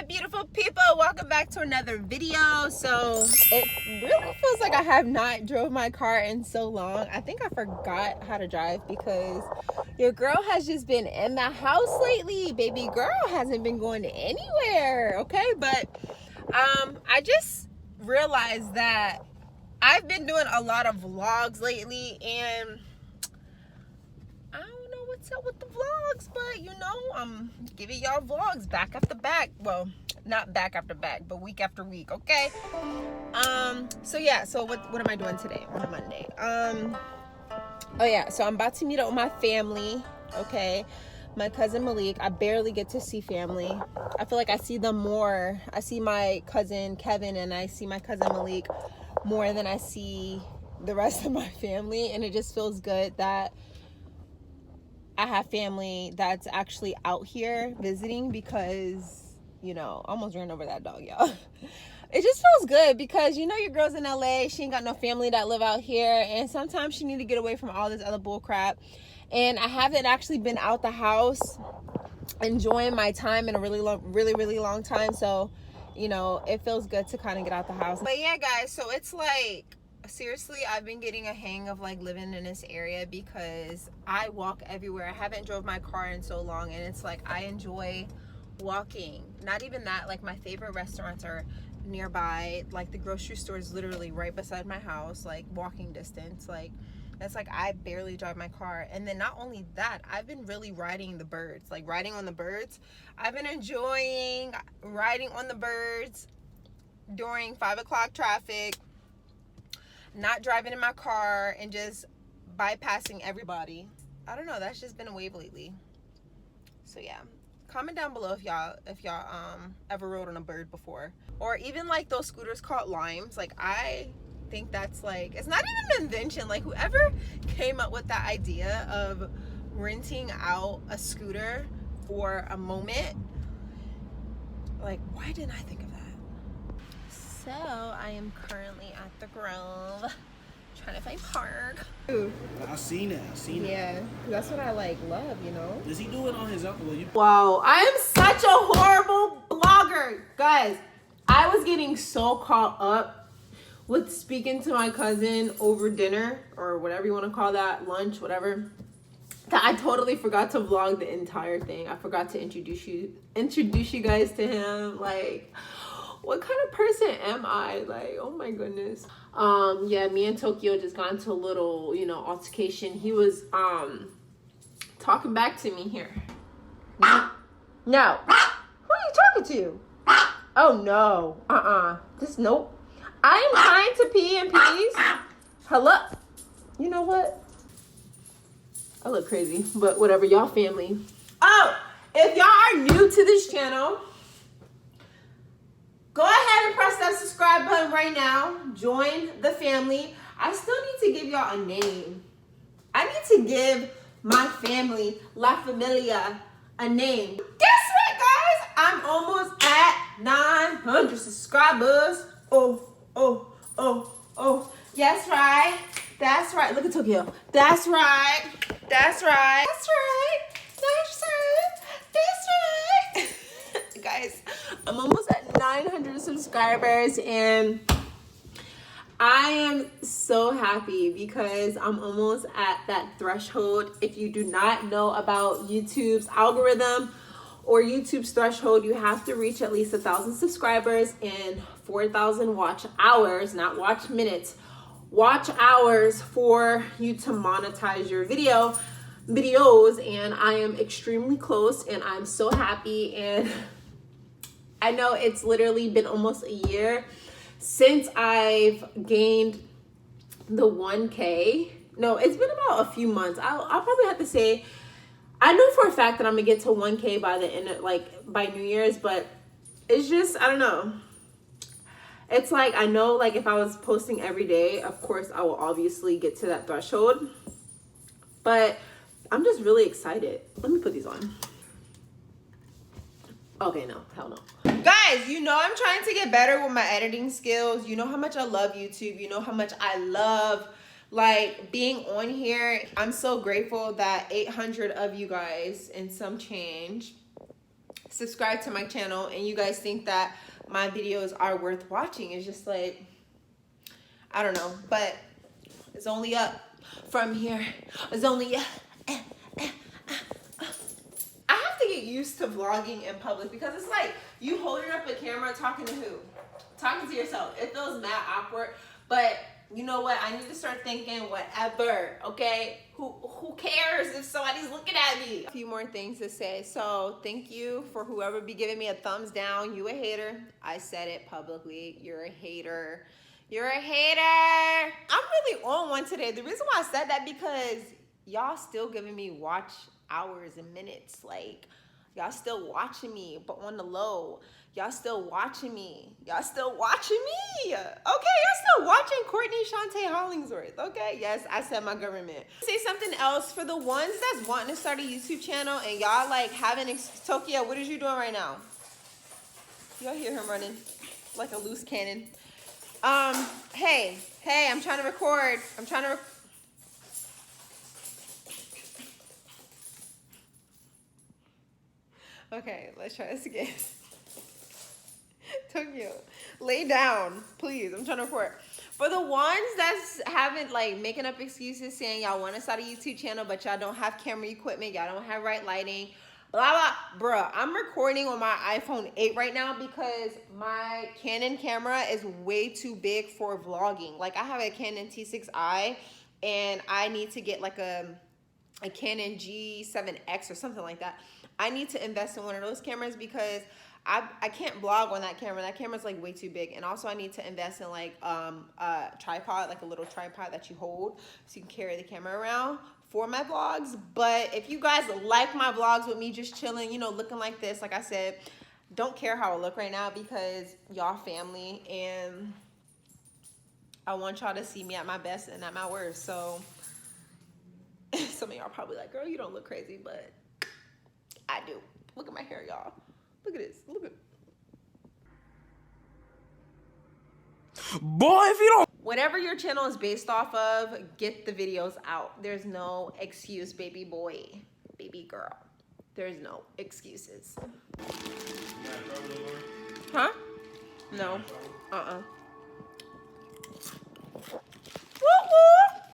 my beautiful people, welcome back to another video. So it really feels like I have not drove my car in so long. I think I forgot how to drive because your girl has just been in the house lately. Baby girl hasn't been going anywhere, okay? But I just realized that I've been doing a lot of vlogs lately, and I don't know what's up with the vlogs, but you know, I'm giving y'all vlogs back after back. Well, not back after back, but week after week, okay? So yeah, so what am I doing today on a Monday? Oh yeah, so I'm about to meet up with my family, okay? My cousin Malik. I barely get to see family. I feel like I see them more. I see my cousin Kevin and I see my cousin Malik more than I see the rest of my family, and it just feels good that I have family that's actually out here visiting because, you know, I almost ran over that dog, y'all. It just feels good because, you know, your girl's in LA, she ain't got no family that live out here, and sometimes she need to get away from all this other bull crap. And I haven't actually been out the house enjoying my time in a really long time. So, you know, it feels good to kind of get out the house. But yeah, guys, so it's like, seriously, I've been getting a hang of like living in this area because I walk everywhere. I haven't drove my car in so long, and it's like I enjoy walking. Not even that, like my favorite restaurants are nearby. Like the grocery store is literally right beside my house, like walking distance. Like that's like I barely drive my car. And then not only that, I've been really riding the birds, like riding on the birds. I've been enjoying riding on the birds during 5 o'clock traffic, not driving in my car and just bypassing everybody. I don't know, that's just been a wave lately. So yeah, comment down below if y'all ever rode on a bird before, or even like those scooters called limes. Like I think that's like, it's not even an invention. Like whoever came up with that idea of renting out a scooter for a moment, like why didn't I think of that? So I am currently at the Grove trying to find park. I seen it. Yeah, that's what I like love, you know. Does he do it on his own? Wow, I am such a horrible blogger. Guys, I was getting so caught up with speaking to my cousin over dinner, or whatever you want to call that, lunch, whatever, that I totally forgot to vlog the entire thing. I forgot to introduce you guys to him. Like, what kind of person am I? Like, oh my goodness. Yeah, me and Tokyo just got into a little, you know, altercation. He was talking back to me here. No. Who are you talking to? Oh no. Nope. I am trying to pee in peace. Hello. You know what? I look crazy, but whatever, y'all family. Oh, if y'all are new to this channel, go ahead and press that subscribe button right now. Join the family. I still need to give y'all a name. I need to give my family, La Familia, a name. Guess what, guys? I'm almost at 900 subscribers. Oh. That's right. That's right. Look at Tokyo. That's right. Guys, I'm almost at 900 subscribers, and I am so happy because I'm almost at that threshold. If you do not know about YouTube's algorithm or YouTube's threshold, you have to reach at least 1,000 subscribers and 4,000 watch hours, not watch minutes, watch hours for you to monetize your videos. And I am extremely close, and I'm so happy. And I know it's literally been almost a year since I've gained the 1K. No, it's been about a few months. I'll probably have to say, I know for a fact that I'm gonna get to 1K by the end of, like, by New Year's, but it's just, I don't know. It's like, I know, like, if I was posting every day, of course I will obviously get to that threshold, but I'm just really excited. Let me put these on. Okay, no, hell no. Guys, you know I'm trying to get better with my editing skills. You know how much I love YouTube. You know how much I love, like, being on here. I'm so grateful that 800 of you guys and some change subscribe to my channel and you guys think that my videos are worth watching. It's just like, I don't know, but it's only up from here. It's only up. I have to get used to vlogging in public because it's like you holding up a camera talking to who? Talking to yourself. It feels mad awkward, but you know what? I need to start thinking whatever, okay? Who cares if somebody's looking at me? A few more things to say. So thank you for whoever be giving me a thumbs down. You a hater. I said it publicly. You're a hater. You're a hater. I'm really on one today. The reason why I said that because y'all still giving me watch hours and minutes. Like, y'all still watching me, but on the low. Y'all still watching me. Y'all still watching me. Okay, y'all still watching Courtney Shantae Hollingsworth. Okay, yes, I said my government. Say something else for the ones that's wanting to start a YouTube channel and y'all like having, Tokyo, what is you doing right now? Y'all hear him running like a loose cannon. Hey, I'm trying to record. Okay, let's try this again. Tokyo, lay down, please. I'm trying to record. For the ones that's haven't like making up excuses saying y'all want to start a YouTube channel, but y'all don't have camera equipment, y'all don't have right lighting, blah, blah. Bruh, I'm recording on my iPhone 8 right now because my Canon camera is way too big for vlogging. Like I have a Canon T6i and I need to get like a Canon G7X or something like that. I need to invest in one of those cameras because I can't vlog on that camera. That camera's like way too big. And also I need to invest in like a tripod, like a little tripod that you hold so you can carry the camera around for my vlogs. But if you guys like my vlogs with me just chilling, you know, looking like this, like I said, don't care how I look right now because y'all family and I want y'all to see me at my best and at my worst. So some of y'all probably like, girl, you don't look crazy, but I do. Look at my hair, y'all. Look at this. Look at. Boy, if you don't. Whatever your channel is based off of, get the videos out. There's no excuse, baby boy, baby girl. There's no excuses. Huh? No.